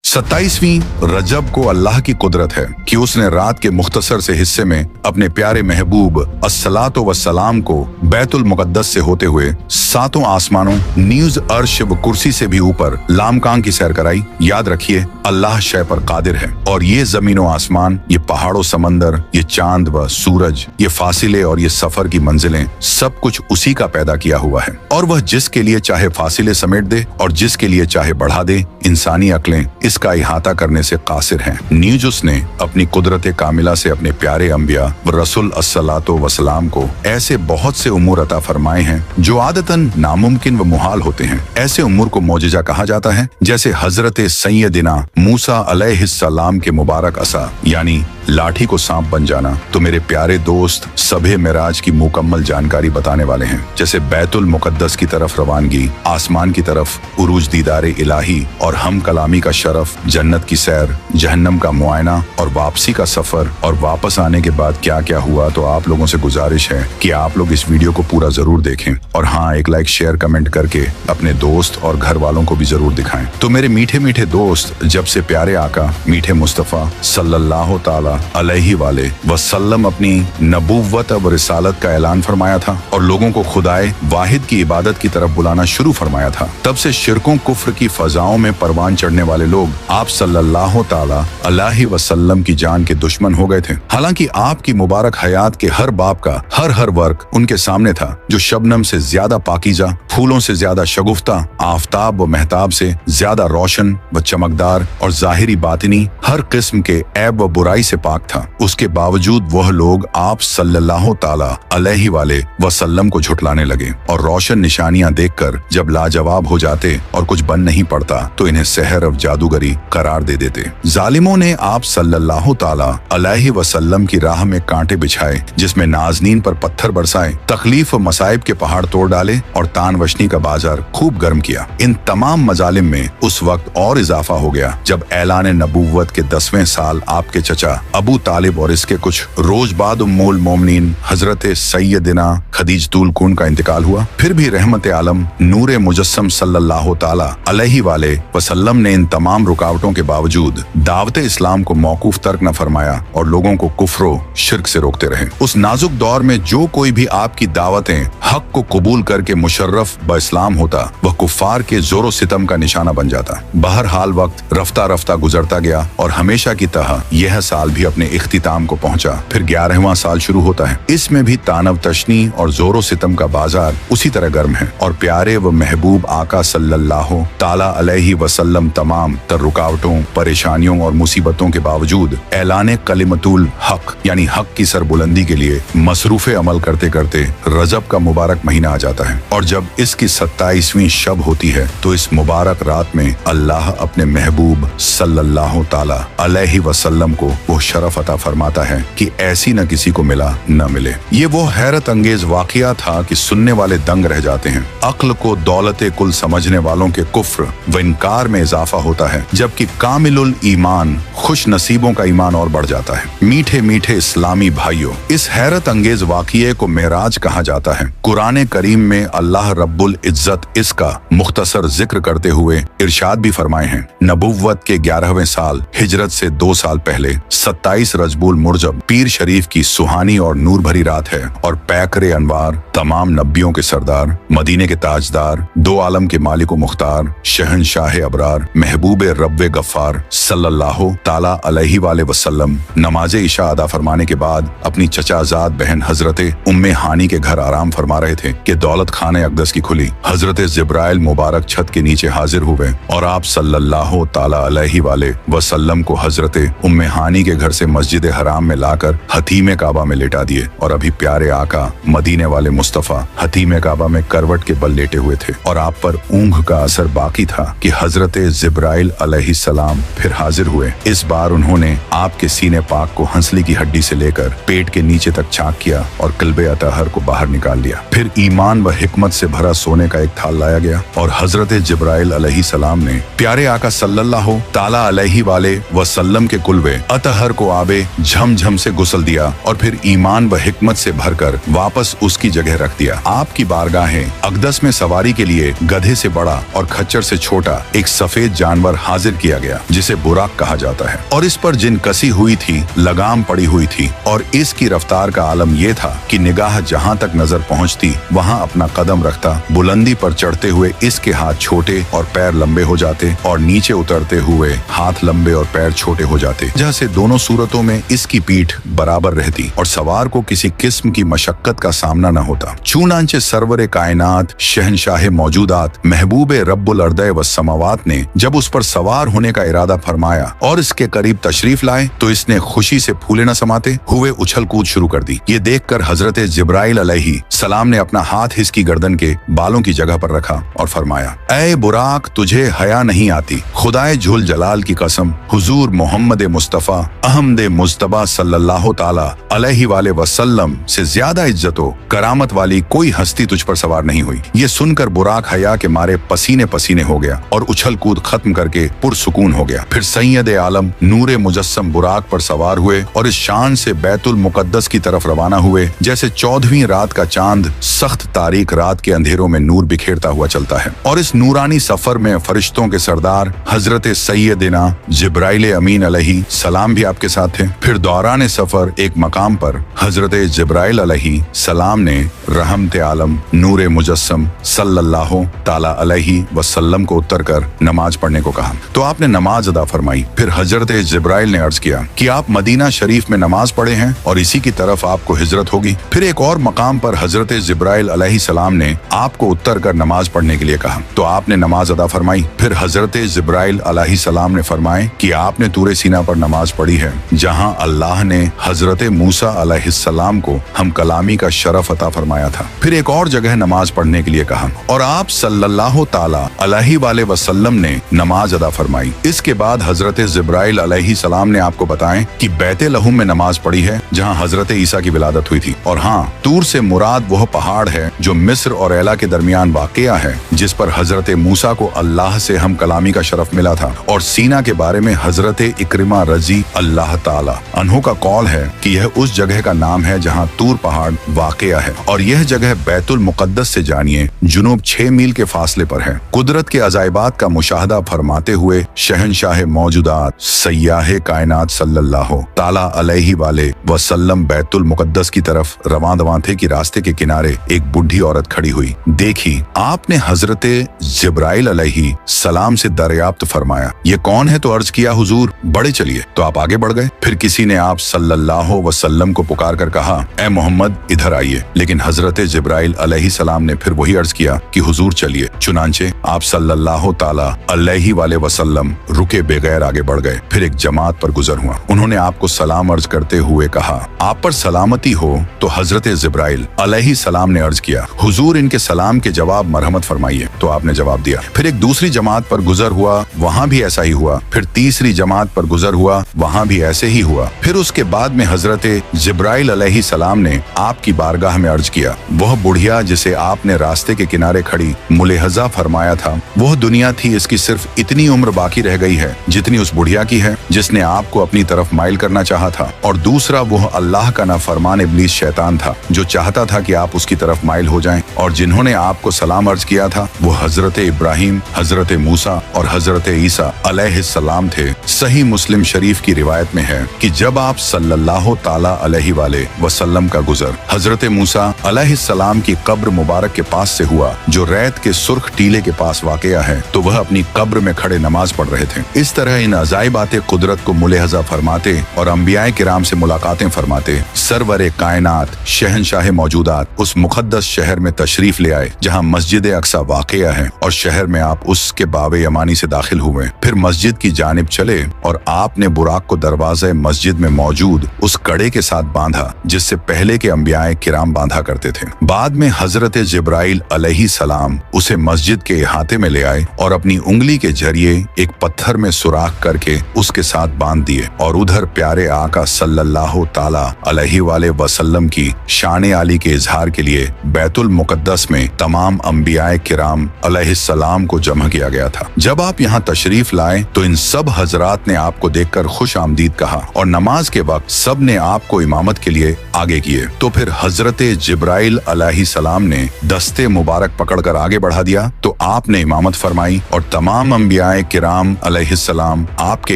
27वीं रजब को अल्लाह की कुदरत है कि उसने रात के मुख्तसर से हिस्से में अपने प्यारे महबूब अस्सलातो वस्सलाम को बैतुल मुक़द्दस से होते हुए सातों आसमानों नीज़ अर्श व कुर्सी से भी ऊपर लामकान की सैर कराई। याद रखिए, अल्लाह शय पर कादिर है और ये जमीन व आसमान, ये पहाड़ों समंदर, ये चांद व सूरज, ये फासिले और ये सफर की मंजिलें, सब कुछ उसी का पैदा किया हुआ है। और वह जिसके लिए चाहे फासिले समेट दे और जिसके लिए चाहे बढ़ा दे, इंसानी अक्लें इसका इहाता करने से कासिर हैं। नीज उसने अपनी कुदरत कामिला से अपने प्यारे अंबिया व रसूल अस्सलातो वसलाम को ऐसे बहुत से उमूर अता फरमाए हैं जो आदतन नामुमकिन व मुहाल होते हैं। ऐसे उमूर को मौजिजा कहा जाता है, जैसे हजरत सैयदिना मूसा अलैहिस्सलाम के मुबारक असा यानी लाठी को सांप बन जाना तो मेरे प्यारे दोस्त सबे मिराज की मुकम्मल जानकारी बताने वाले हैं। जैसे बैतुल मुक़द्दस की तरफ रवानगी, आसमान की तरफ उरूज दीदारे इलाही और हम कलामी का शरफ, जन्नत की सैर, जहन्नम का मुआयना और वापसी का सफर और वापस आने के बाद क्या क्या हुआ। तो आप लोगों से गुजारिश है कि आप लोग इस वीडियो को पूरा जरूर देखें और हाँ, एक लाइक शेयर कमेंट करके अपने दोस्त और घर वालों को भी जरूर दिखाएं। तो मेरे मीठे मीठे दोस्त, जब से प्यारे आका मीठे मुस्तफ़ा सल्लल्लाहु ताला अलैहि वाले वसल्लम अपनी नबुव्वत व रिसालत का ऐलान फरमाया था और लोगों को खुदाए वाहिद की इबादत की तरफ बुलाना शुरू फरमाया था, तब से शिरकों कुफ्र की फजाओं में परवान चढ़ने वाले लोग आप सल्लल्लाहु ताला अलैहि वसल्लम की जान के दुश्मन हो गए थे। हालांकि आपकी मुबारक हयात के हर बाप का हर वर्क उनके सामने था, जो शबनम से ज्यादा पाकीजा, फूलों से ज्यादा शगुफ्ता, आफताब व महताब से ज्यादा रोशन व चमकदार और जाहिरी बातिनी हर किस्म के ऐब व बुराई से पाक था। उसके बावजूद वह लोग आप सल्लल्लाहु ताला अलैहि वाले वसल्लम को झुटलाने लगे और रोशन निशानियां देखकर जब लाजवाब हो जाते और कुछ बन नहीं पड़ता तो इन्हें सहर और जादूगरी करार दे देते। जालिमों ने आप सल्लल्लाहु ताला अलैहि वसल्लम की राह में कांटे बिछाए, जिसमें नाजनीन पर पत्थर बरसाए, तकलीफ व मसाइब के पहाड़ तोड़ डाले और तानवशनी का बाजार खूब गर्म किया। इन तमाम मजालिम में उस वक्त और इजाफा हो गया जब ऐलान नबुव्वत के 10वें साल आपके चचा अबू तालिब और इसके कुछ रोज बाद उम्मुल मोमिनीन हजरत सैयदिना खदीजतुल कुन का इंतकाल हुआ। फिर भी रहमत आलम नूरे मुजस्सम सल्लल्लाहु ताला अलैहि वाले वसल्लम ने इन तमाम रुकावटों के बावजूद दावत इस्लाम को मौकूफ तर्क न फरमाया और लोगों को कुफ्रो शिर्क से रोकते रहे। उस नाजुक दौर में जो कोई भी आपकी दावतें हक को कबूल करके मुशर्रफ ब इस्लाम होता, वह कुफ्फार के जोरो सितम का निशाना बन जाता। बहरहाल वक्त रफ्ता रफ्ता गुजरता गया और हमेशा की तरह यह साल भी अपने इख्तिताम को पहुंचा। फिर 11वां साल शुरू होता है। इसमें भी तानव तशनी और जोरो सितम का बाजार उसी तरह गर्म है और प्यारे व महबूब आका सल्लल्लाहु ताला अलैहि वसल्लम तमाम तर रुकावटों, परेशानियों और मुसीबतों के बावजूद ऐलाने कलिमतुल हक यानी हक की सरबुलंदी के लिए मसरूफे अमल करते करते रजब का मुबारक महीना आ जाता है। और जब इसकी 27वीं शब होती है तो इस मुबारक रात में अल्लाह अपने महबूब सल्लल्लाहु ताला अलैहि वसल्लम को वो शरफ अता फरमाता है कि ऐसी न किसी को मिला न मिले। ये वो हैरत अंगेज वाकया था कि सुनने वाले दंग रह जाते हैं। अक्ल को दौलते कुल समझने वालों के कुफ्र व इनकार में इजाफा होता है, जबकि कामिलुल ईमान खुश नसीबों का ईमान और बढ़ जाता है। मीठे मीठे इस्लामी भाइयों, इस हैरत अंगेज वाकये को मेराज कहा जाता है। कुरान करीम में अल्लाह रब्बुल इज्जत इसका मुख्तसर जिक्र करते हुए इरशाद भी फरमाए हैं। नबुव्वत के 11वें साल हिजरत से 2 साल पहले 27 रजबुल मुरजब पीर शरीफ की सुहानी और नूर भरी रात है और पैकरे अनवार, तमाम नबियों के सरदार, मदीने के ताजदार, 2 आलम के मालिक मुख्तार, शहनशाह अबरार, महबूब रब्बे गफ्फार सल्लल्लाहु ताला अलैहि वाले वसल्लम नमाज इशा अदा फरमाने के बाद अपनी चचाजाद बहन हजरत उम्मे हानी के घर आराम फरमा रहे थे कि दौलत खाने अक़दस की खुली। हजरत जिब्राइल मुबारक छत के नीचे हाजिर हुए और आप सल्लल्लाहु ताला अलैहि वाले वसल्लम को हजरत उम्मे हानी के घर से मस्जिद हराम में लाकर हतीम काबा में लेटा दिए। और अभी प्यारे आका मदीने वाले मुस्तफा हतीम काबा में करवट के बल लेटे हुए थे और आप पर ऊंघ का असर बाकी था कि हजरत जिब्राइल अलैहिस्सलाम फिर हाजिर हुए। इस बार उन्होंने आपके सीने पाक को हंसली की हड्डी से लेकर पेट के नीचे तक छाक किया और कल्बे अतहर को बाहर निकाल लिया। फिर ईमान व हिकमत से भरा भरा सोने का एक थाल लाया गया और हजरत जिब्राइल अलैहिस्सलाम ने प्यारे आका सल्लल्लाहु ताला अलैहि वाले वसल्लम के कुल्बे अतहर को आबे झमझम से गुस्ल दिया और फिर ईमान व हिकमत से भरकर वापस उसकी जगह रख दिया। आपकी बारगाहें अक़दस में सवारी के लिए गधे से बड़ा और खच्चर से छोटा एक सफेद जानवर हाजिर किया गया जिसे बुराक कहा जाता है, और इस पर जिन कसी हुई थी लगाम पड़ी हुई थी, और इसकी रफ्तार का आलम यह था कि निगाह जहां तक नजर पहुंचती वहां अपना कदम रखता। बुलंदी पर चढ़ते हुए इसके हाथ छोटे और पैर लंबे हो जाते और नीचे उतरते हुए हाथ लंबे और पैर छोटे हो जाते, जैसे दोनों सूरतों में इसकी पीठ बराबर रहती और सवार को किसी किस्म की मशक्कत का सामना न होता। चूनांचे सरवरे कायनात शहनशाह मौजूदात महबूबे रब्बुल अर्दे व समावात ने जब उस पर सवार होने का इरादा फरमाया और इसके करीब तशरीफ लाए तो इसने खुशी से फूले न समाते हुए उछल कूद शुरू कर दी। ये देखकर हजरत जिब्राइल अलैहि सलाम ने अपना हाथ इसकी गर्दन के बालों की जगह पर रखा और फरमाया, ऐ बुराक, तुझे हया नहीं आती? खुदाए जुल जलाल की कसम, हुजूर मोहम्मद मुस्तफा अहमद मुस्तबा सल्लल्लाहु ताला अलैहि वाले वसल्लम से ज्यादा इज्जतो करामत वाली कोई हस्ती तुझ पर सवार नहीं हुई। ये सुनकर बुराक हया के मारे पसीने पसीने हो गया और उछल कूद खत्म करके पुरसुकून हो गया। फिर सैयद आलम नूरे मुजस्सम बुराक पर सवार हुए और इस शान से बैतुल मुकद्दस की तरफ रवाना हुए जैसे 14वीं रात का चांद सख्त तारीक रात के अंधेरों में नूर बिखेरता हुआ चलता है। और इस नूरानी सफर में फरिश्तों के सरदार हजरत सैयदना जिब्राइल अमीन अलैहि सलाम भी आपके साथ थे। फिर दौरान सफर एक मकाम पर हजरत जिब्राइल अलैहि सलाम ने रहमत आलम नूरे मुजस्सम सल्लल्लाहु ताला अलैहि वसल्लम को उतर कर नमाज पढ़ने को कहा तो आपने नमाज अदा फरमाई। फिर हजरत जिब्राइल ने अर्ज किया कि आप मदीना शरीफ में नमाज पढ़े हैं और इसी की तरफ आपको हिजरत होगी। फिर एक और मकाम पर हजरत जिब्राइल अलैहि सलाम ने आपको उतर कर नमाज पढ़ने के लिए कहा तो आपने नमाज अदा फरमाई। फिर हजरत जिब्राइल अलैहि सलाम ने फरमाए कि आपने तूरे सीना पर नमाज पढ़ी है जहां अल्लाह ने हजरत मूसा अलैहिस्सलाम को हम कलामी का शरफ अता फरमाया था। फिर एक और जगह नमाज पढ़ने के लिए कहा और आप सल्लल्लाहु ताला अलैहि वाले वसल्लम ने नमाज अदा फरमाई। इसके बाद हजरत जिब्राइल अलैहि सलाम ने आपको बताएं कि बैते लहूम में नमाज पढ़ी है जहां हजरत ईसा की विलादत हुई थी। और हाँ, तूर से मुराद वह पहाड़ है जो मिस्र और एला के दरमियान वाक़या है जिस पर हजरत मूसा को अल्लाह से हम कलामी का शरफ मिला था। और सीना के बारे में हजरत इक्रिमा रजी अल्लाह ताला अन्हु का कौल है कि यह उस जगह का नाम है जहां तूर पहाड़ वाक़या है और यह जगह बैतुल मुकद्दस से जानिए जुनूब 6 मील के फासले पर है। कुदरत के अजायबात का मुशाहदा फरमाते हुए शहनशाह मौजूदात सय्याह कायनात सल्लल्लाहु ताला अलैहि वाले वसल्लम बैतुल मुकद्दस की तरफ रवां दवां थे कि रास्ते के किनारे एक बुढ़ी औरत खड़ी हुई। देखी, आपने हजरत जिब्राइल अलैहि सलाम से दरियाफ्त फरमाया, ये कौन है? तो अर्ज किया, हुजूर बड़े चलिए। तो आप आगे बढ़ गए। फिर किसी ने आप सल्लल्लाहु वसल्लम को पुकार कर कहा, ए मोहम्मद इधर आइए। लेकिन हजरत जिब्राइल अलैहि सलाम ने फिर वही अर्ज किया कि हुजूर चलिए। चुनांचे आप सल्लल्लाहु ताला अलैहि वाले वसल्लम रुके बगैर आगे बढ़ गए। फिर एक जमात पर गुजर हुआ। उन्होंने आपको सलाम अर्ज करते हुए कहा, आप पर सलामती हो। तो हजरत जिब्राइल अलैहि सलाम ने अर्ज किया, हुजूर इनके सलाम के जवाब मरहमत फरमाइए। तो आपने जवाब दिया। फिर एक दूसरी जमात पर गुजर हुआ, वहां भी ऐसा ही हुआ। फिर तीसरी जमात पर गुजर हुआ, वहां भी ऐसे ही हुआ। फिर उसके बाद में हजरत जिब्राइल अलैहि सलाम ने आपकी बारगाह में अर्ज किया, वह बुढ़िया जिसे आपने रास्ते के किनारे खड़ी मुलेहजा फरमाया था, वह दुनिया थी, इसकी सिर्फ इतनी उम्र बाकी रह गई है जितनी उस बुढ़िया की है जिसने आपको अपनी तरफ माइल करना चाहा था। और दूसरा वह अल्लाह का नाफरमान इब्लीस शैतान था जो चाहता था कि आप उसकी तरफ माइल हो जाएं। और जिन्होंने आपको सलाम अर्ज किया था वो हजरत इब्राहिम, हजरत मूसा और हजरत ईसा अलैहिस्सलाम थे। सही मुस्लिम शरीफ की रिवायत में है कि जब आप सल्लल्लाहु ताला अलैहि वाले वसल्लम का गुजर हजरत मूसा अलैहिस्सलाम की कब्र मुबारक के पास से हुआ जो रैत के सुर्ख टीले के पास वाक़या है, तो वह अपनी कब्र में खड़े नमाज पढ़ रहे थे। इस तरह इन अजाइबात कुदरत को मुलेहजा फरमाते और अंबियाए किराम से मुलाकातें फरमाते सरवरे कायनात शहनशाह मौजूदात उस मुकद्दस शहर में तशरीफ ले आए जहां मस्जिद अक्सा वाक़या है और शहर में आप उसके बावे यमानी से दाखिल हुए। फिर मस्जिद की जानिब चले और आपने बुराक को दरवाजे मस्जिद में मौजूद उस कड़े के साथ बांधा जिससे पहले के अंबियाए किराम बांधा करते थे। बाद में हजरत जिब्राइल अलैहि सलाम उसे मस्जिद के इहाते में ले आए और अपनी उंगली के जरिए एक पत्थर में सुराख करके उसके साथ बांध दिए और उधर प्यारे आका सल्लल्लाहु ताला अलैहि वाले वसल्लम की शान आली के इजहार के लिए बैतुल मुकद्दस में में तमाम अंबियाए किराम अलैहिस्सलाम को जमा किया गया था। जब आप यहाँ तशरीफ लाए तो इन सब हजरात ने आपको देखकर खुश आमदीद कहा और नमाज के वक्त सब ने आपको इमामत के लिए आगे किए। तो फिर हजरत जिब्राइल अलैहिस्सलाम ने दस्ते मुबारक पकड़कर आगे बढ़ा दिया तो आपने इमामत फरमाई और तमाम अंबियाए किराम अलैहिस्सलाम आपके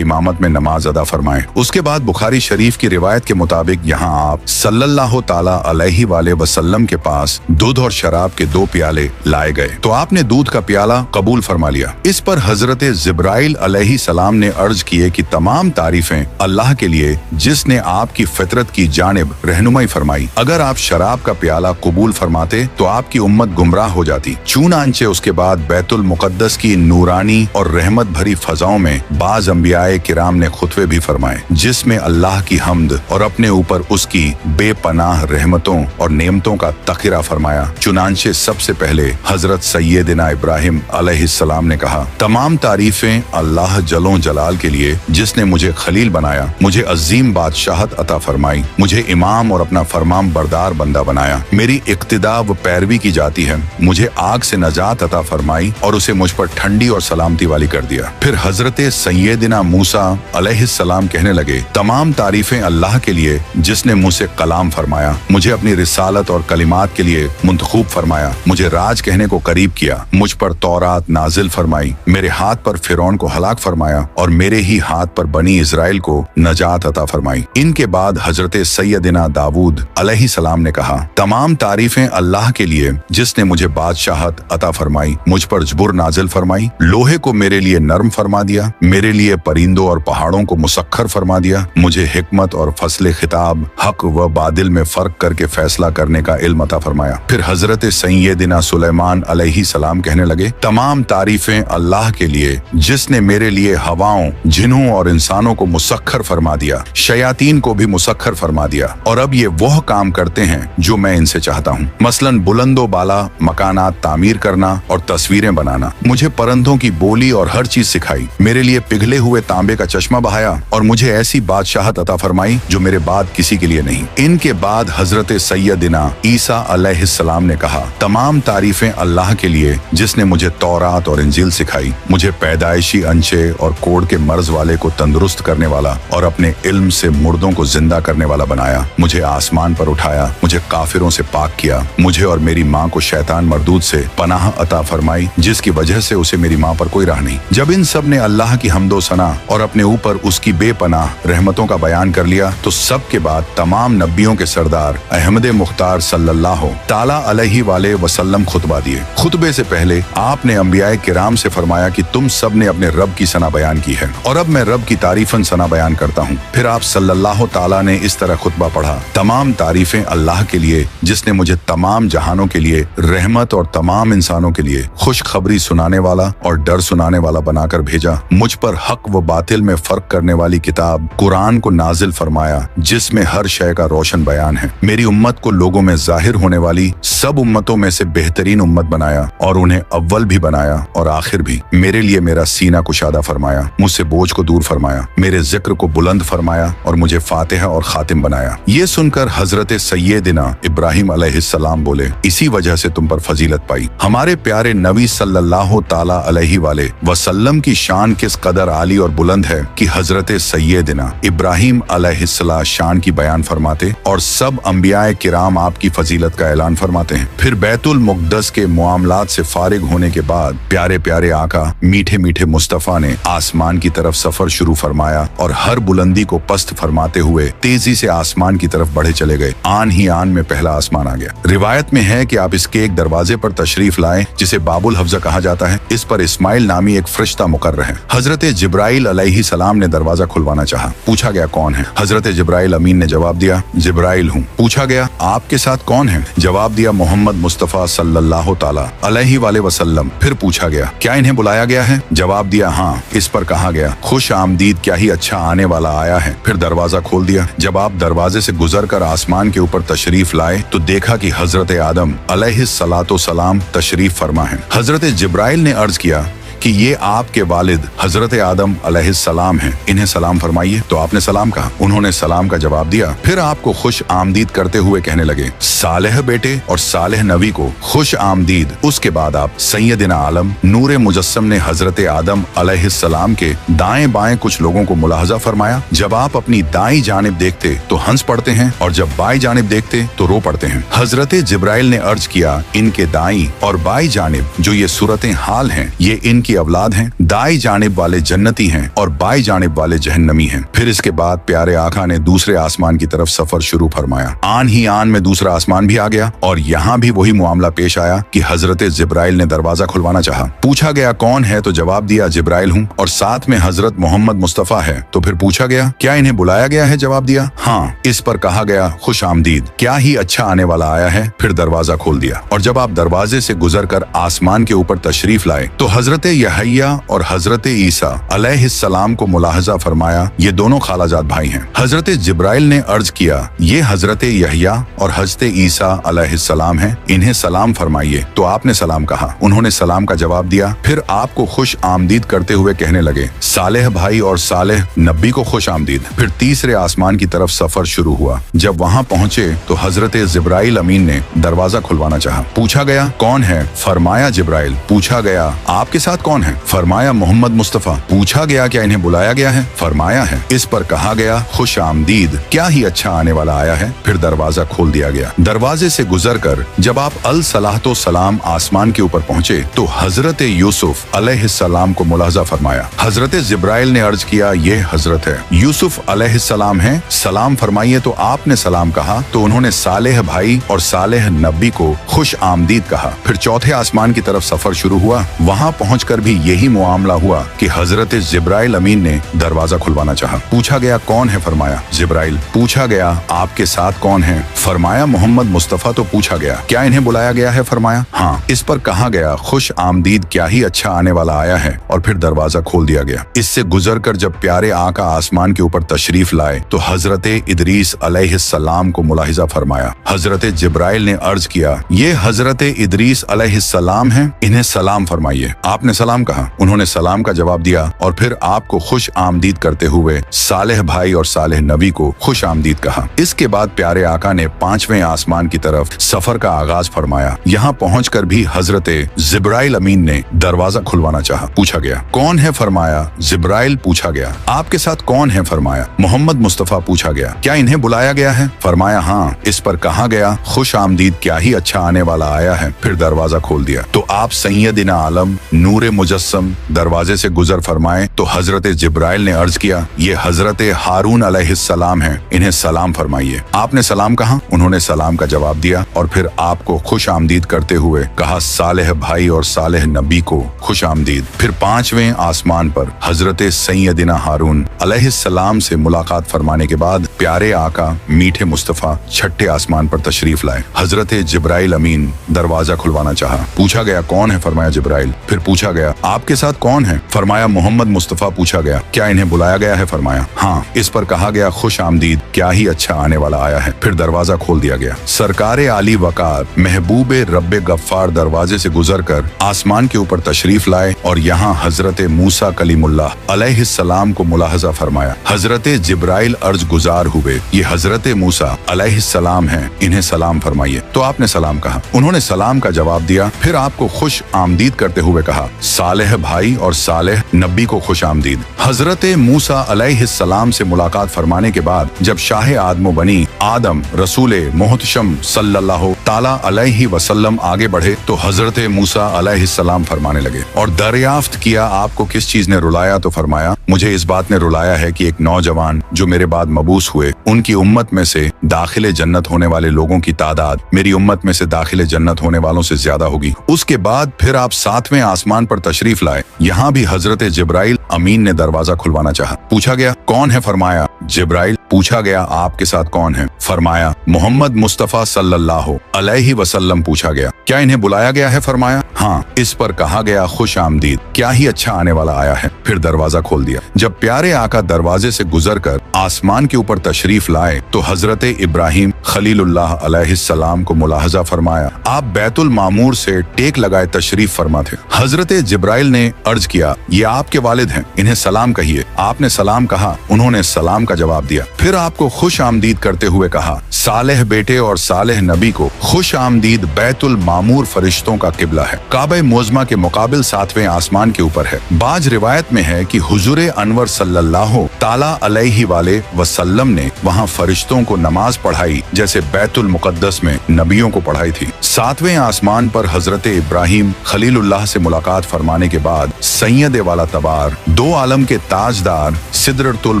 इमामत में नमाज अदा फरमाए। उसके बाद बुखारी शरीफ की रिवायत के मुताबिक यहाँ आप सल्लल्लाहु ताला अलैहि वसल्लम के पास दूध और शराब के 2 प्याले लाए गए तो आपने दूध का प्याला कबूल फरमा लिया। इस पर हजरत जिब्राइल अलैहिस्सलाम ने अर्ज किए कि तमाम तारीफें अल्लाह के लिए जिसने आपकी फितरत की जानिब रहनुमाई फरमाई। अगर आप शराब का प्याला कबूल फरमाते तो आपकी उम्मत गुमराह हो जाती। चुनांचे उसके बाद बैतुल मुकद्दस की नूरानी और रहमत भरी फजाओं में बाज अंबियाए किराम ने खुतबे भी फरमाए जिसमें अल्लाह की हम्द और अपने ऊपर उसकी बेपनाह रहमतों और नेमतों का तक़िरा फरमाया। चुनांचे सबसे पहले हजरत सैयदना इब्राहिम अलैहिस्सलाम ने कहा, तमाम तारीफें अल्लाह जलो जलाल के लिए जिसने मुझे खलील बनाया, मुझे अजीम बादशाहत अता फरमाई, मुझे इमाम और अपना फरमान बरदार बंदा बनाया, मेरी इक्तिदा व पैरवी की जाती है, मुझे आग से नजात अता फरमाई और उसे मुझ पर ठंडी और सलामती वाली कर दिया। फिर हजरत सैयदना मूसा अलैहिस्सलाम कहने लगे, तमाम तारीफें अल्लाह के लिए जिसने मुझसे कलाम फरमाया, मुझे अपनी रिसालत और कलिमात के लिए मुंतखब फरमाया, मुझे राज कहने को करीब किया, मुझ पर तौरात नाजिल फरमाई, मेरे हाथ पर फिरौन को हलाक फरमाया और मेरे ही हाथ पर बनी इजराइल को नजात अता फरमाई। इनके बाद हजरत सैयदना दाऊद अलैहिस्सलाम ने कहा, तमाम तारीफें अल्लाह के लिए जिसने मुझे बादशाहत अता फरमाई, मुझ पर जबुर नाजिल फरमाई, लोहे को मेरे लिए नरम फरमा दिया, मेरे लिए परिंदों और पहाड़ों को मुसख्खर फरमा दिया, मुझे हिकमत और फसले खिताब हक व बादिल में फर्क करके फैसला करने का इल्म अता फरमाया। फिर हजरत सैयदना सुलेमान अलैहिस्सलाम कहने लगे, तमाम तारीफें अल्लाह के लिए जिसने मेरे लिए हवाओं, जिन्हों और इंसानों को मुसख्खर फरमा दिया, शयातीन को भी मुसख्खर फरमा दिया और अब ये वह काम करते हैं जो मैं इनसे चाहता हूँ, मसलन बुलंदो बाला मकानात तामीर करना और तस्वीरें बनाना। मुझे परंदों की बोली और हर चीज सिखाई, मेरे लिए पिघले हुए तांबे का चश्मा बहाया और मुझे ऐसी बादशाहत अता फरमाई जो मेरे बाद किसी के लिए नहीं। इनके बाद हजरत सैयदना ईसा अलैहिस्सलाम ने कहा, तमाम तारीफें अल्लाह के लिए जिसने मुझे तौरात और इंजील सिखाई, मुझे पैदाइशी अंशे और कोढ़ के मर्ज वाले को तंदुरुस्त करने वाला और अपने इल्म से मुर्दों को जिंदा करने वाला बनाया, मुझे आसमान पर उठाया, मुझे काफिरों से पाक किया, मुझे और मेरी माँ को शैतान मरदूद से पनाह अता फरमाई जिसकी वजह से उसे मेरी माँ पर कोई राह नहीं। जब इन सब ने अल्लाह की हम्दो सना और अपने ऊपर उसकी बेपनाह रहमतों का बयान कर लिया तो सब के बाद तमाम नबियों के सरदार अहमद मुख्तार सल्लल्लाहु ताला अलैहि वसल्लम खुतबा दिए। खुतबे से पहले आपने अंबियाए किराम से फरमाया कि तुम सब ने अपने रब की सना बयान की है और अब मैं रब की तारीफन सना बयान करता हूँ। फिर आप सल्लल्लाहु ताला ने इस तरह खुतबा पढ़ा, तमाम तारीफें अल्लाह के लिए जिसने मुझे तमाम जहानों के लिए रहमत और तमाम इंसानों के लिए खुशखबरी सुनाने वाला और डर सुनाने वाला बनाकर भेजा, मुझ पर हक व बातिल में फर्क करने वाली किताब कुरान को नाजिल फरमाया जिसमें हर शय का रोशन बयान है, मेरी उम्मत को लोगों में जाहिर होने वाली सब उम्मतों में से बेहतरीन उम्मत बनाया और उन्हें अव्वल भी बनाया और आखिर भी, मेरे लिए मेरा सीना कुशादा फरमाया, मुझसे बोझ को दूर फरमाया, मेरे जिक्र को बुलंद फरमाया और मुझे फातिहा और खातिम बनाया। ये सुनकर हजरत सैयदना इब्राहिम अलैहिस्सलाम बोले, इसी वजह से तुम पर फजीलत पाई। हमारे प्यारे नबी सल्लल्लाहु ताला अलैहि वसल्लम की शान किस कदर आली और बुलंद है कि हजरत सैयदना इब्राहिम अलैहिस्सलाम शान की बयान फरमाते और सब अंबियाए किराम आपकी फजीलत का ऐलान फरमाते हैं। फिर बैतुल मुक़द्दस के मामलात से फारिग होने के बाद प्यारे प्यारे आका मीठे मीठे मुस्तफा ने आसमान की तरफ सफर शुरू फरमाया और हर बुलंदी को पस्त फरमाते हुए तेजी से आसमान की तरफ बढ़े चले गए। आन ही आन में पहला आसमान आ गया। रिवायत में है कि आप इसके एक दरवाजे पर तशरीफ लाए जिसे बाबुल हफ्जा कहा जाता है। इस पर इस्माइल नामी एक फरिश्ता मुकर्रर है। हजरत जिब्राइल अलैहिस्सलाम ने दरवाजा खुलवाना चाहा। पूछा गया कौन है? हजरत जिब्राइल अमीन ने जवाब दिया, जिब्राइल हूँ। पूछा गया आपके साथ कौन है? जवाब दिया, मोहम्मद मुस्तफा सल्लल्लाहु ताला अलैहि वसल्लम। फिर पूछा गया क्या इन्हें बुलाया गया है? जवाब दिया हाँ। इस पर कहा गया खुश आमदीद, क्या ही अच्छा आने वाला आया है। फिर दरवाजा खोल दिया। जब आप दरवाजे से गुजरकर आसमान के ऊपर तशरीफ लाए तो देखा कि हजरत आदम अलैहिस्सलातो सलाम तशरीफ फरमा है। हजरत जिब्राइल ने अर्ज किया कि ये आपके वालिद हजरत आदम अलैहिस्सलाम हैं, इन्हें सलाम फरमाइए। तो आपने सलाम कहा। उन्होंने सलाम का जवाब दिया। फिर आपको खुश आमदीद करते हुए कहने लगे, सालेह बेटे और सालेह नबी को खुश आमदीद। उसके बाद आप सैयदना आलम नूरे मुजस्सम ने हजरत आदम अलैहिस्सलाम के दाएं बाएं कुछ लोगों को मुलाहजा फरमाया। जब आप अपनी दाईं जानिब देखते तो हंस पड़ते हैं और जब बाईं जानिब देखते तो रो पड़ते हैं। हजरत जिब्राइल ने अर्ज किया, इनके दाईं और बाईं जानिब जो ये सूरतें हाल हैं, ये इनकी औलाद हैं। दाईं जानिब वाले जन्नती हैं और बाईं जानिब वाले जहन्नमी हैं। फिर इसके बाद प्यारे आका ने दूसरे आसमान की तरफ सफर शुरू फरमाया। आन ही आन में दूसरा आसमान भी आ गया और यहाँ भी वही मामला पेश आया कि हजरत जिब्राइल ने दरवाजा खुलवाना चाहा। पूछा गया कौन है, तो जवाब दिया जिब्राइल हूँ और साथ में हजरत मोहम्मद मुस्तफा है। तो फिर पूछा गया क्या इन्हें बुलाया गया है, जवाब दिया हाँ। इस पर कहा गया खुश आमदीद, क्या ही अच्छा आने वाला आया है। फिर दरवाजा खोल दिया और जब आप दरवाजे से गुजर कर आसमान के ऊपर तशरीफ लाए तो हजरत यहया और हजरत ईसा अलैहिस्सलाम को मुलाहजा फरमाया। ये दोनों खालाजाद भाई हैं। हजरत जिब्राइल ने अर्ज किया, ये हजरत यहया और हजरत ईसा अलैहिस्सलाम हैं, इन्हें सलाम फरमाइए। तो आपने सलाम कहा। उन्होंने सलाम का जवाब दिया। फिर आपको खुश आमदीद करते हुए कहने लगे, सालेह भाई और सालेह नबी को खुश आमदीद। फिर तीसरे आसमान की तरफ सफर शुरू हुआ। जब वहाँ पहुँचे तो हजरत जिब्राइल अमीन ने दरवाजा खुलवाना चाहा। पूछा गया कौन है, फरमाया जिब्राइल। पूछा गया आपके साथ कौन है, फरमाया मोहम्मद मुस्तफा। पूछा गया क्या इन्हें बुलाया गया है, फरमाया है। इस पर कहा गया खुश आमदीद, क्या ही अच्छा आने वाला आया है। फिर दरवाजा खोल दिया गया। दरवाजे से गुजर कर जब आप अल सलातो सलाम आसमान के ऊपर पहुँचे तो हजरत यूसुफ अलैहिस्सलाम को मुलाहजा फरमाया। हजरत जिब्राइल ने अर्ज किया, ये हजरत है यूसुफ अलैहिस्सलाम है, सलाम फरमाइए। तो आपने सलाम कहा। तो उन्होंने सालेह भाई और सालेह नबी को खुश आमदीद कहा। फिर चौथे आसमान की तरफ सफर शुरू हुआ। वहाँ पहुंचकर भी यही मामला हुआ कि हजरत जिब्राइल अमीन ने दरवाजा खुलवाना चाहा। पूछा गया कौन है, फरमाया जिब्राइल। पूछा गया आपके साथ कौन है, फरमाया मोहम्मद मुस्तफा। तो पूछा गया क्या इन्हें बुलाया गया है, फरमाया हाँ। इस पर कहा गया खुश आमदीद, क्या ही अच्छा आने वाला आया है। और फिर दरवाजा खोल दिया गया। इससे गुजर कर जब प्यारे आका आसमान के ऊपर तशरीफ लाए तो हजरत इदरीस अलैहिस्सलाम को मुलाहिजा फरमाया। हजरत जिब्राइल ने अर्ज किया, ये हजरत इदरीस अलैहिस्सलाम हैं, इन्हें सलाम फरमाइए। आपने सलाम कहा। उन्होंने सलाम का जवाब दिया और फिर आपको खुश आमदीद करते हुए सालेह भाई और सालेह नबी को खुश आमदीद कहा। इसके बाद प्यारे आका ने पांचवें आसमान की तरफ सफर का आगाज फरमाया। यहाँ पहुंचकर भी हजरत जिब्राइल अमीन ने दरवाजा खुलवाना चाहा। पूछा गया कौन है, फरमाया जिब्राइल। पूछा गया आपके साथ कौन है, फरमाया मोहम्मद मुस्तफा। पूछा गया क्या इन्हें बुलाया गया है, फरमाया हाँ। इस पर कहा गया खुश आमदीद, क्या ही अच्छा आने वाला आया है। फिर दरवाजा खोल दिया तो आप सैयदना आलम नूरे मुजस्सम दरवाजे से गुजर फरमाए। तो हजरत जिब्राइल ने अर्ज किया, ये हजरत हारून अलैहिस्सलाम हैं, इन्हें सलाम फरमाइए। आपने सलाम कहा। उन्होंने सलाम का जवाब दिया और फिर आपको खुश आमदीद करते हुए कहा, सालेह भाई और सालेह नबी को खुश आमदीद। फिर पांचवें आसमान पर हजरत सैयदना हारून अलैहिस्सलाम से मुलाकात फरमाने के बाद प्यारे आका मीठे मुस्तफा छठे आसमान पर तशरीफ लाए। हजरत जिब्राइल अमीन दरवाजा खुलवाना चाहा। पूछा गया कौन है, फरमाया जिब्राइल। फिर पूछा गया आपके साथ कौन है, फरमाया मोहम्मद मुस्तफा। पूछा गया क्या इन्हें बुलाया गया है, फरमाया हाँ। इस पर कहा गया खुश आमदीद, क्या ही अच्छा आने वाला आया है। फिर दरवाजा खोल दिया गया। सरकारे आली वकार महबूब रब्बे गफ्फार दरवाजे से गुजर कर आसमान के ऊपर तशरीफ लाए और यहाँ हजरत मूसा कलीमुल्लाह अलैहिस्सलाम को मुलाहजा फरमाया। हजरत जिब्राइल अर्ज गुजार हुए, ये हजरत मूसा अलैहिस्सलाम हैं, इन्हें सलाम फरमाइए। तो आपने सलाम कहा। उन्होंने सलाम का जवाब दिया। फिर आपको खुश आमदीद करते हुए कहा, सालेह भाई और सालेह नबी को खुश आमदीद। हजरत मूसा अलैहिस्सलाम से मुलाकात फरमाने के बाद जब शाह आदमो बनी आदम रसूल मोहतशम सल्लल्लाहु ताला अलैहि वसल्लम आगे बढ़े तो हजरत मूसा अलैहिस्सलाम फरमाने लगे और दरियाफ्त किया आपको किस चीज ने रुलाया। तो फरमाया मुझे इस बात ने रुलाया है कि एक नौजवान जो मेरे बाद मबूस हुए उनकी उम्मत में से दाखिले जन्नत होने वाले लोगों की तादाद मेरी उम्मत में से दाखिले जन्नत होने वालों से ज्यादा होगी। उसके बाद फिर आप सातवें आसमान पर तशरीफ लाए। यहाँ भी हजरत जिब्राइल अमीन ने दरवाजा खुलवाना चाहा। पूछा गया कौन है, फरमाया जिब्राइल। पूछा गया आपके साथ कौन है, फरमाया मोहम्मद मुस्तफा सल्लल्लाहु अलैहि वसल्लम। पूछा गया क्या इन्हें बुलाया गया है, फरमाया हाँ। इस पर कहा गया खुश आमदीद, क्या ही अच्छा आने वाला आया है। फिर दरवाजा खोल दिया। जब प्यारे आका दरवाजे से गुजर कर आसमान के ऊपर तशरीफ लाए तो हजरत इब्राहिम खलीलुल्लाह अलैहिस्सलाम को मुलाहजा फरमाया। आप बैतुल मामूर से टेक लगाए तशरीफ फरमा थे। हजरत जिब्राइल ने अर्ज किया, ये आपके वालिद हैं, इन्हें सलाम कहिए। आपने सलाम कहा, उन्होंने सलाम का जवाब दिया। फिर आपको खुश आमदीद करते हुए कहा, सालेह बेटे और सालेह नबी को खुश आमदीद। बैतुल मामूर फरिश्तों का किबला है, काबा मोज़मा के मुकाबिल 7वें आसमान के ऊपर है। बाज रिवायत में है कि हुजूर अनवर सल्लल्लाहु ताला अलैहि वाले वसल्लम ने वहाँ फरिश्तों को नमाज पढ़ाई जैसे बैतुल मुकद्दस में नबियों को पढ़ाई थी। 7वें आसमान पर हजरत इब्राहिम खलीलुल्लाह से मुलाकात फरमाने के बाद सैयद वाला तबार, 2 आलम के ताजदार सिदरतुल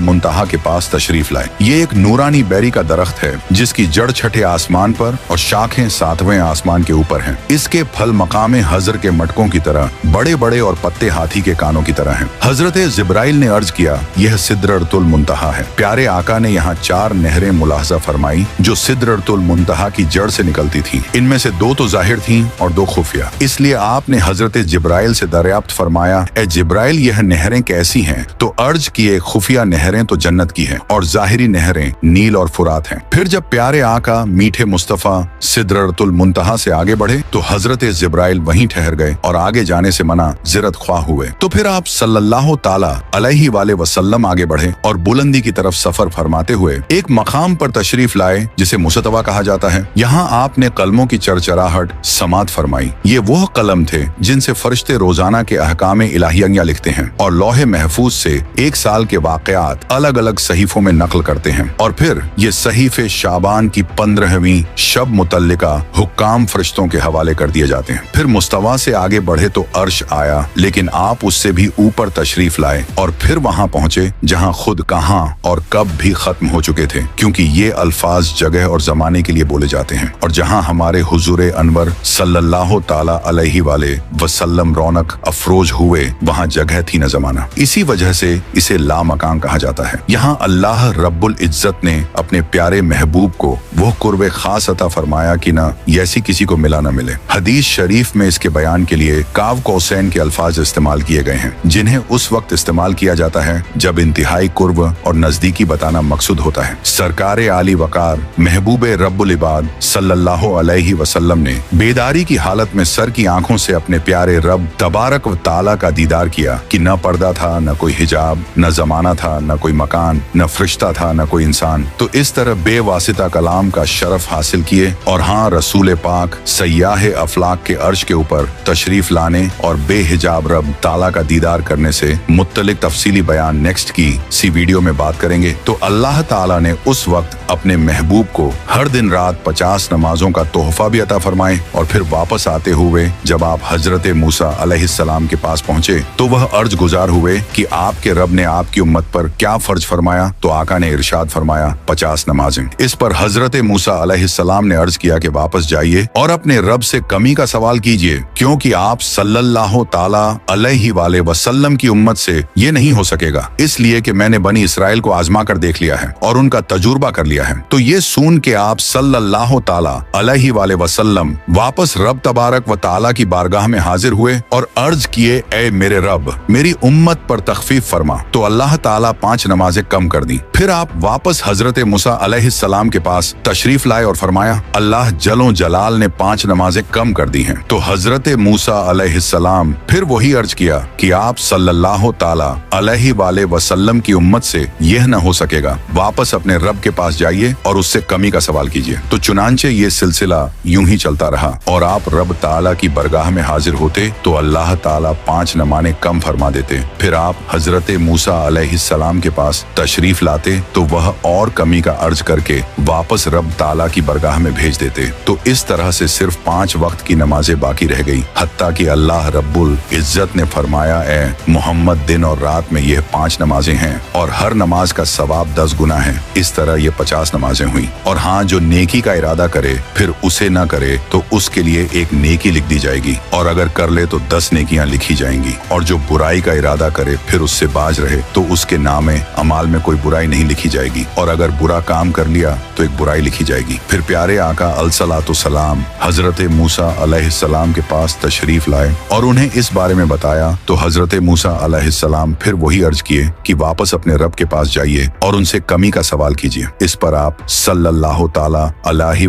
मुंतहा के पास तशरीफ लाए। ये एक नूरानी बेरी का दरख्त है जिसकी जड़ 6ठे आसमान पर और शाखें 7वें आसमान के ऊपर हैं। इसके फल मकामे हजर के मटकों की तरह बड़े बड़े और पत्ते हाथी के कानों की तरह हैं। हजरत जिब्राइल ने अर्ज किया, यह सिदरतुल मुंतहा है। प्यारे आका ने यहाँ 4 नहरें मुलाहजा फरमाई जो सिदरतुल मुंतहा की जड़ से निकलती थीं। इनमें से 2 तो जाहिर थीं और 2 खुफिया। इसलिए आपने हजरत जिब्राइल से दरियाफ्त फरमाया, ए जिब्राइल यह नहरें कैसी हैं? तो अर्ज किए, खुफिया नहरें तो जन्नत की हैं और जाहिरी नहरें नील और फुरात हैं। फिर जब प्यारे आका मीठे मुस्तफा सिदरतुल मुंतहा से आगे बढ़े तो हजरत जिब्राइल वहीं ठहर गए और आगे जाने से मना जिरत ख्वाह हुए। तो फिर आप सल्लल्लाहु ताला अलैहि वाले वसल्लम आगे बढ़े और बुलंदी की तरफ सफर फरमाते हुए एक मकाम पर तशरीफ लाए जिसे मुस्तवा कहा जाता है। यहाँ आपने कलमों की चरचराहट समात फरमाई। ये वो कलम थे जिनसे फरिश्ते रोजाना के अहकाम इलाहिया लिखते हैं और लौहे महफूज से 1 साल के वाकयात अलग अलग सहीफों में नकल करते हैं। और फिर ये सहीफे शाबान की 15वीं शब मुतल्लिका हुक्काम फरिश्तों के हवाले कर दिए जाते हैं। फिर मुस्तवा से आगे बढ़े तो अर्श आया, लेकिन आप उससे भी ऊपर तशरीफ लाए और फिर वहां पहुंचे जहां खुद कहां और कब भी खत्म हो चुके थे, क्योंकि ये अल्फाज जगह और जमाने के लिए बोले जाते हैं। और जहां हमारे हुजूर अनवर सल्लल्लाहु ताला अलैहि वाले वसल्लम रौनक अफरोज हुए, वहां जगह थी न जमाना। इसी वजह से इसे लामकान कहा जाता है। यहाँ अल्लाह रब्बुल इज्जत ने अपने प्यारे महबूब को वो कुर्बे खास अता फरमाया कि न ऐसी किसी को मिला न मिले। हदीस शरीफ में इसके बयान के लिए काव कौसैन के अल्फाज इस्तेमाल किए गए हैं, जिन्हें उस वक्त इस्तेमाल किया जाता है जब इंतहाई कुर्ब और नजदीकी बताना मकसूद होता है। सरकारे आली वकार महबूब रब्बुल इबाद सल्लल्लाहु अलैहि वसल्लम ने बेदारी की हालत में सर की आंखों से अपने प्यारे रब तबारक व ताला का दीदार किया कि न पर्दा था, न कोई हिजाब, न जमाना था, न कोई मकान, न फरिश्ता था, न कोई इंसान। तो इस तरह बेवासिता कलाम का शरफ हासिल किए। और हाँ, रसूल पाक सयाह अफलाक के अर्श के ऊपर तशरीफ लाने और बेहिजाब रब ताला का दीदार करने से मुत्तलिक तफसीली बयान नेक्स्ट की सी वीडियो में बात करेंगे। तो अल्लाह ताला ने उस वक्त अपने महबूब को हर दिन रात 50 नमाजों का तोहफा भी अता फरमाए। और फिर वापस आते हुए जब आप हजरत मूसा अलैहिस्सलाम के पास पहुंचे तो वह अर्ज गुजार हुए कि आपके रब ने आपकी उम्मत पर क्या फर्ज फरमाया? तो आका ने इरशाद फरमाया 50 नमाजें। इस पर हजरत मूसा अलैहिस्सलाम ने अर्ज किया कि वापस जाइए और अपने रब से कमी का सवाल कीजिए, क्योंकि आप सल्लल्लाहु ताला अलैहि वाले वसल्लम की उम्मत से ये नहीं हो सकेगा, इसलिए कि मैंने बनी इसराइल को आजमा कर देख लिया है और उनका तजुर्बा कर लिया है। तो ये सुन के आप सल्लल्लाहु ताला अलैहि वाले वसल्लम वापस रब तबारक व ताला की बारगाह में हाजिर हुए और अर्ज किए, ए मेरे रब, मेरी उम्मत पर तखफीफ फरमा। तो अल्लाह ताला 5 नमाजें कम कर दी। फिर आप वापस हजरत मूसा अलैहिस्सलाम के पास तशरीफ लाए और फरमाया, अल्लाह जलो जलाल ने 5 नमाजें कम कर दी हैं। तो हजरत मूसा अलैहिस्सलाम फिर वही अर्ज किया कि आप सल्लल्लाहु ताला अलैहि वाले वसल्लम की उम्मत से यह न हो सकेगा, वापस अपने रब के पास जाइए और उससे कमी का सवाल कीजिए। तो चुनांचे ये सिलसिला यूं ही चलता रहा और आप रब ताला की बरगाह में हाजिर होते तो अल्लाह ताला 5 नमाज़ें कम फरमा देते। फिर आप हजरत मूसा अलैहिस्सलाम के पास तशरीफ लाते तो वह और कमी का अर्ज करके वापस रब ताला की बरगाह में भेज देते। तो इस तरह से सिर्फ 5 वक्त की नमाजें बाकी रह गई, हत्ता कि अल्लाह रब्बुल इज्जत ने फरमाया, ए मोहम्मद, दिन और रात में यह 5 नमाजें हैं और हर नमाज का सवाब 10 गुना है। इस तरह ये 50 नमाजें हुई। और हाँ, जो नेकी का इरादा करे फिर उसे न करे तो उसके लिए एक नेकी लिख दी जाएगी, और अगर कर ले तो 10 नेकियां लिखी जाएंगी। और जो बुराई का इरादा करे फिर उससे बाज रहे तो उसके नामे अमाल में कोई बुराई नहीं लिखी जाएगी, और अगर बुरा काम कर लिया तो एक बुराई लिखी जाएगी। फिर प्यारे आका अलसलातु सलाम हजरत मूसा अलैहिस्सलाम के पास तशरीफ लाए और उन्हें इस बारे में बताया। तो हजरत मूसा अलैहिस्सलाम फिर वही अर्ज किए कि वापस अपने रब के पास जाइए और उनसे कमी का सवाल कीजिए। इस पर आप सल्लल्लाहु ताला अलैहि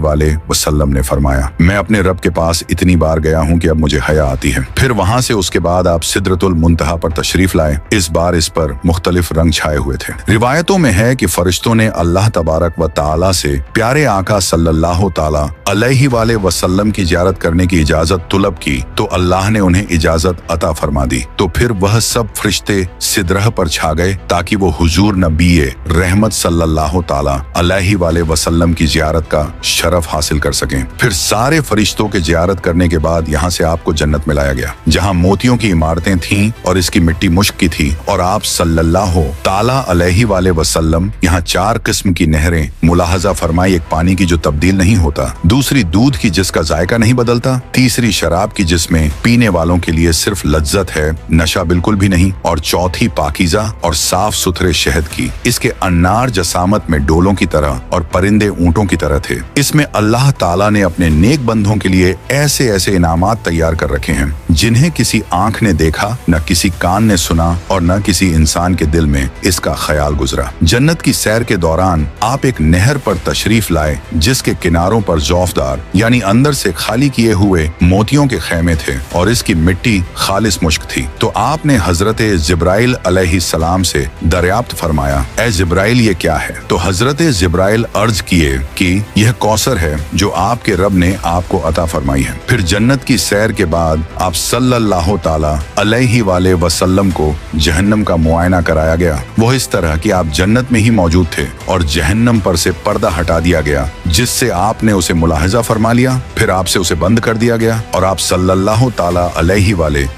वसल्लम ने फरमाया, मैं अपने रब के पास इतनी बार गया हूँ कि अब मुझे हया आती है। फिर वहां से उसके बाद आप सिदरतुल मुंतहा पर तशरीफ लाए। इस बार इस पर मुख्तलिफ रंग छाए हुए थे। रिवायतों में है कि फरिश्तों ने अल्लाह तबारक व ताला से प्यारे आका सल्लल्लाहु ताला अलैहि वसल्लम की जियारत करने की इजाजत तलब की तो अल्लाह ने उन्हें इजाजत अता फरमा दी। तो फिर वह सब फरिश्ते सिदरह पर छा गए ताकि वो हुजूर नबी रहमत सल्लल्लाहु ताला अलैहि वसल्लम की जियारत का शरफ हासिल कर सकें। फिर सारे फरिश्तों के जियारत करने के बाद यहाँ से आपको जन्नत में लाया गया, जहाँ मोतियों की इमारतें थीं और इसकी मिट्टी मुश्क की थी। और आप सल्लल्लाहु ताला अलैहि वसल्लम यहाँ 4 किस्म की नहरें मुलाहजा फरमाई। एक पानी की जो तब्दील नहीं होता, दूसरी दूध की जिसका जायका नहीं बदलता, तीसरी शराब की जिसमें पीने वालों के लिए सिर्फ लज्जत है, नशा बिल्कुल भी नहीं, और चौथी पाकीज़ा और साफ सुथरे शहद की। इसके अन्नार जसामत में डोलों की तरह और परिंदे ऊंटों की तरह थे। इसमें अल्लाह ताला ने अपने नेक बंदों के लिए ऐसे ऐसे इनामात तैयार कर रखे हैं जिन्हें किसी आंख ने देखा, न किसी कान ने सुना और न किसी इंसान के दिल में इसका ख्याल गुजरा। जन्नत की सैर के दौरान आप एक नहर पर तशरीफ लाए जिसके किनारों पर जौफदार यानी अंदर से खाली किए हुए मोतियों के खैमे थे और इसकी मिट्टी खालिस मुश्क थी। तो आपने हजरत जिब्राइल अलैहिस्सलाम से दरियाफ्त फरमाया, ए जिब्राइल ये क्या है? तो हजरत जिब्राइल अर्ज किए कि यह कौसर है जो आपके रब ने आपको अता फरमाई है। फिर जन्नत की सैर के बाद आप सल्लल्लाहु ताला अलैहि वसल्लम को जहन्नम का मुआयना कराया गया। वो इस तरह कि आप जन्नत में ही मौजूद थे और जहन्नम पर से पर्दा हटा दिया गया जिससे आपने उसे मुलाहजा फरमा लिया। फिर आपसे उसे बंद कर दिया गया और आप सल्लल्लाहु ताला अलैहि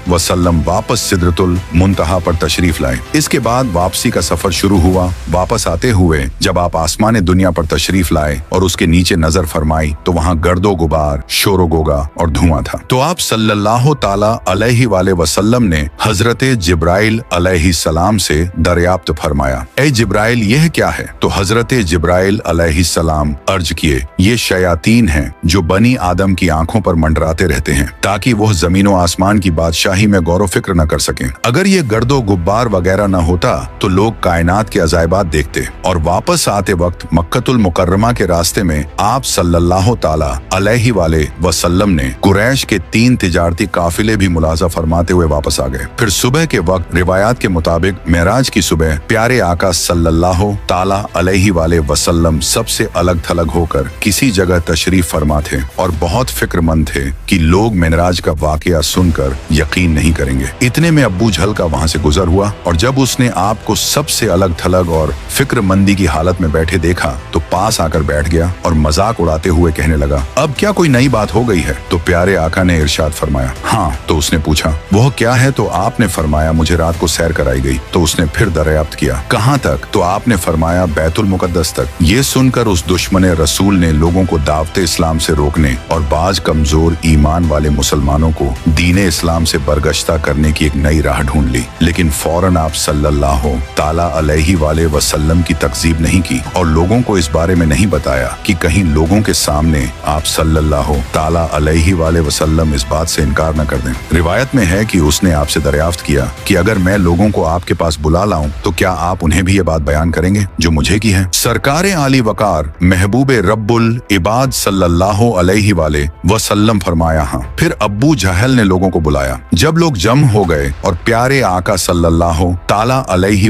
वसल्लम वापस सिदरतुल मुंतहा पर तशरीफ लाए। इसके बाद वापसी का सफर शुरू हुआ। वापस आते हुए जब आप आसमान दुनिया पर तशरीफ लाए और उसके नीचे नजर फरमाई तो वहाँ गर्दो गुबार, शोरो गोगा और धुआं था। तो आप सल्लल्लाहु ताला अलैहि वसल्लम ने हजरत जिब्राइल अलैहिस्सलाम से दरियाफ्त फरमाया, ए जिब्राइल यह क्या है? तो हजरत जिब्राइल अलैहिस्सलाम अर्ज किए, ये शयातीन हैं जो बनी आदम की आंखों पर मंडराते रहते हैं ताकि वह जमीन व आसमान की बादशाही में गौर फिक्र न कर सकें। अगर ये गर्दो गुब्बार वगैरह न होता तो लोग कायनात के अजायबात देखते। और वापस आते वक्त मक्कतुल मुकर्रमा के रास्ते में आप सल्लल्लाहु ताला अलैहि वसल्लम ने कुरैश के 3 तिजारती काफिले भी मुलाजा फरमाते हुए वापस आ गए। फिर सुबह के वक्त रिवायात के मुताबिक मेराज की सुबह प्यारे आका सल्लल्लाहु ताला अलैहि वसल्लम सबसे अलग थलग होकर किसी जगह तशरीफ फरमा थे और बहुत फिक्रमंद थे कि लोग मेराज का वाकया सुनकर यकीन नहीं करेंगे। इतने में अब्बू झल का वहां से गुजर हुआ और जब उसने आपको सबसे अलग थलग और फिक्रमंदी की हालत में बैठे देखा तो पास आकर बैठ गया और मजाक उड़ाते हुए कहने लगा, अब क्या कोई नई बात हो गई है? तो प्यारे आका ने इरशाद फरमाया, हाँ। तो उसने पूछा, वह क्या है? तो आपने फरमाया, मुझे रात को सैर कराई गई। तो उसने फिर दरियाफ्त किया, कहाँ तक? तो आपने फरमाया, बैतुल मुकद्दस तक। ये सुनकर उस दुश्मन रसूल ने लोगों को दावते इस्लाम से रोकने और बाज कमजोर ईमान वाले मुसलमानों को दीने इस्लाम से बरगश्ता करने की एक नई राह ढूंढ ली। लेकिन फौरन आप सल्लल्लाहु ताला अलैहि वसल्लम की तकजीब नहीं की और लोगों को इस बारे में नहीं बताया कि कहीं लोगों के सामने आप सल्लल्लाहु ताला अलैहि वसल्लम इस बात से इनकार न कर दें। रिवायत में है कि उसने आपसे दरियाफ्त किया कि अगर मैं लोगों को आपके पास बुला लाऊं तो क्या आप उन्हें भी ये बात बयान करेंगे जो मुझे की है? सरकार आली वकार महबूब रब्बुल इबाद सल्लल्लाहु अलैहि वसल्लम फरमाया, हाँ। फिर अब्बू जहल ने लोगों को बुलाया। जब लोग जम हो गए और प्यारे आका सल्लल्लाहु ताला अलैहि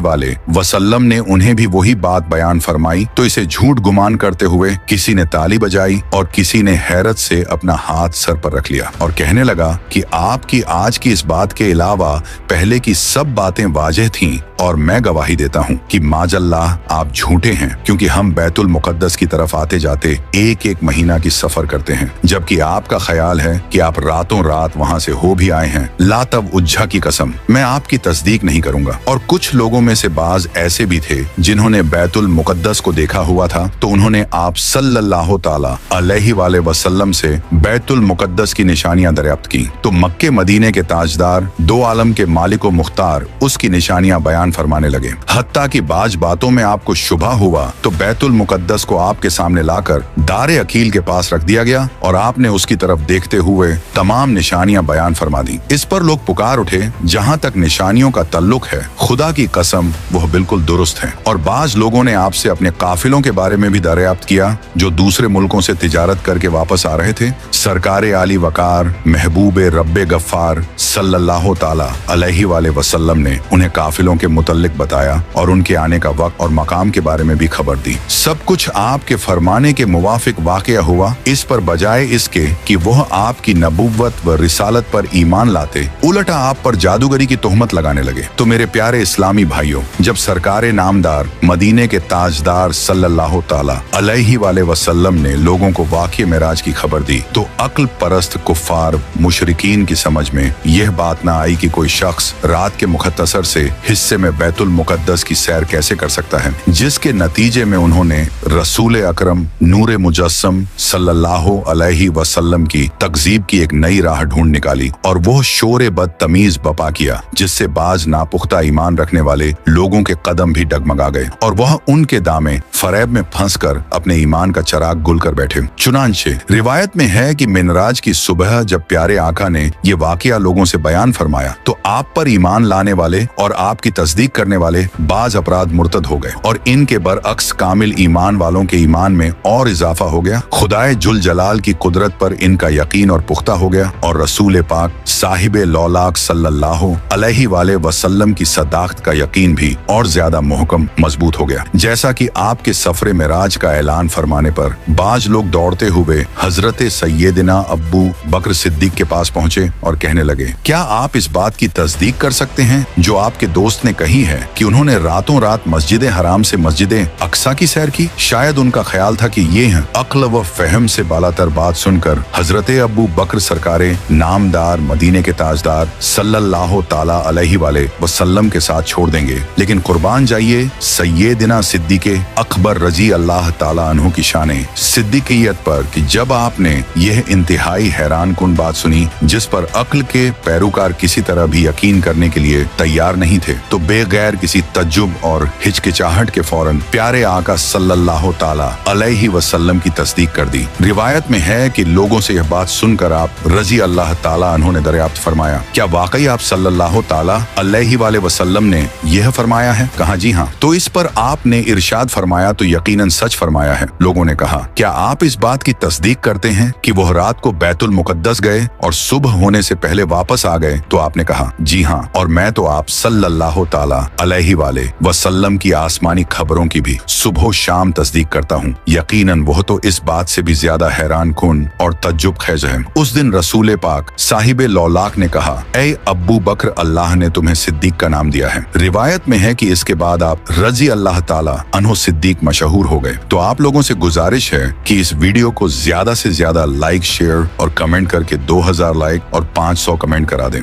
वसल्लम ने उन्हें भी वही बात बयान फरमाई तो इसे झूठ गुमान करते हुए किसी ने ताली बजाई और किसी ने हैरत से अपना हाथ सर पर रख लिया और कहने लगा कि आपकी आज की इस बात के अलावा पहले की सब बातें वाज़ेह थीं और मैं गवाही देता हूँ कि माजल्लाह आप झूठे हैं, क्योंकि हम बैतुल मुकद्दस की तरफ आते जाते एक एक महीना की सफर करते हैं, जबकि आपका ख्याल है कि आप रातों रात वहाँ से हो भी आए हैं। लातब उज्जा की कसम, मैं आपकी तस्दीक नहीं करूंगा। और कुछ लोगों में से बाज ऐसे भी थे जिन्होंने बैतुल मुकद्दस को देखा हुआ था तो उन्होंने आप सल्लल्लाहु ताला अलैहि वसल्लम से बैतुल मुकद्दस की निशानियां दरियाफ्त की। तो मक्के मदीने के ताजदार, दो आलम के मालिक व मुख्तार उसकी निशानियां बयान बयान फरमाने लगे। हत्ता कि बाज बातों में आपको शुबा हुआ तो बैतुल मुकद्दस को आपके सामने लाकर दारे अकील के पास रख दिया गया और आपने उसकी तरफ देखते हुए तमाम निशानियां बयान फरमा दी। इस पर लोग पुकार उठे, जहां तक निशानियों का तल्लुक है, खुदा की कसम वह बिल्कुल दुरुस्त है। और बाज लोगों ने आपसे अपने काफिलों के बारे में भी दरियाफ्त किया जो दूसरे मुल्कों से तिजारत करके वापस आ रहे थे। सरकारे आली वकार महबूब रब्बे गफ्फार सल्लल्लाहु ताला अलैहि वसल्लम ने उन्हें काफिलों के मुतल्लिक बताया और उनके आने का वक्त और मकाम के बारे में भी खबर दी। सब कुछ आपके फरमाने के मुवाफिक वाक़या हुआ। इस पर बजाय इसके कि वह आपकी नबुव्वत व रिसालत पर ईमान लाते, उल्टा आप पर जादूगरी की तोहमत लगाने लगे। तो मेरे प्यारे इस्लामी भाइयों, जब सरकारे नामदार मदीने के ताजदार सल्लल्लाहु ताला अलैहि वसल्लम ने लोगों को वाक़या मेराज की खबर दी तो अक्ल परस्त कुफ्फार मुशरिकीन की समझ में यह बात न आई कि कोई शख्स रात के मुख्तसर से हिस्से में बैतुल मुकद्दस की सैर कैसे कर सकता है, जिसके नतीजे में उन्होंने रसूल अकरम नूरे मुजस्सम सल्लल्लाहु अलैहि वसल्लम की तकजीब की एक नई राह ढूंढ निकाली और वो शोर बदतमीज बपा किया, जिससे बाज नापुख्ता ईमान रखने वाले लोगों के कदम भी डगमगा गए और वह उनके दामे फरेब में फंसकर अपने ईमान का चराग गुल कर बैठे। चुनांचे रिवायत में है कि मिनराज की सुबह जब प्यारे आका ने ये वाकया लोगों से बयान फरमाया तो आप पर ईमान लाने वाले और आपकी तस्दीक करने वाले बाज अपराध मुर्तद हो गए और इनके बरअक्स कामिल ईमान वालों के ईमान में और इजाफा हो गया। खुदाए जुल जलाल की कुदरत पर इनका यकीन और पुख्ता हो गया और रसूल पाक साहिबे लौलाक सल्लल्लाहु अलैहि वसल्लम की सदाकत का यकीन भी और ज्यादा मुहकम मजबूत हो गया। जैसा कि आपके सफरे मेराज का ऐलान फरमाने पर बाज लोग दौड़ते हुए हजरत सैयदना अब्बू बकर सिद्दीक के पास पहुंचे और कहने लगे, क्या आप इस बात की तस्दीक कर सकते हैं जो आपके दोस्त ने कही है कि उन्होंने रातों रात मस्जिद हराम से मस्जिद अक्सा की सैर की? शायद उनका ख्याल था कि ये हैं। अक्ल व फहम से बालातर बात सुनकर हजरत अब्बू बकर सरकारे नामदार मदीने के ताजदार सल्लल्लाहु ताला अलैहि वसल्लम के साथ छोड़ देंगे, लेकिन कुर्बान जाइए सैयदना सिद्दीके अकबर रजी अल्लाह ताला अन्हु की शाने सिद्दीकियत पर कि जब आपने यह इंतहाई हैरान कुन बात सुनी जिस पर अक्ल के पैरोकार किसी तरह भी यकीन करने के लिए तैयार नहीं थे, तो बेगैर किसी तज्जुब और हिचकिचाहट के फौरन प्यारे आका सल्लल्लाहु ताला अलैहि वसल्लम की तस्दीक कर दी। रिवायत में है कि लोगों से यह बात सुनकर आप रजी अल्लाह ताला अन्हु ने दरियाफ्त फरमाया, क्या वाकई आप सल्लल्लाहु ताला अलैहि वसल्लम ने यह फरमाया है? कहा, जी हाँ। तो इस पर आपने इरशाद फरमाया तो यकीनन सच फरमाया है। लोगों ने कहा, क्या आप इस बात की तस्दीक करते हैं कि वह रात को बैतुल मुकद्दस गए और सुबह होने से पहले वापस आ गए? तो आपने कहा, जी हाँ, और मैं तो आप सल्लल्लाहु ताला अलैहि वसल्लम की आसमानी खबरों की भी सुबह शाम तस्दीक करता हूँ। यकीनन वह तो इस बात से भी ज्यादा हैरान कुन और तज्जुब खेज है। उस दिन रसूल पाक साहिबे लौलाक ने कहा, ऐ अब्बू बकर, अल्लाह ने तुम्हें सिद्दीक का नाम दिया है। रिवायत में है कि इसके बाद आप रजी अल्लाह ताला अन्हु सिद्दीक मशहूर हो गए। तो आप लोगों से गुजारिश है कि इस वीडियो को ज्यादा से ज्यादा लाइक, शेयर और कमेंट करके 2000 लाइक और 500 कमेंट करा दें।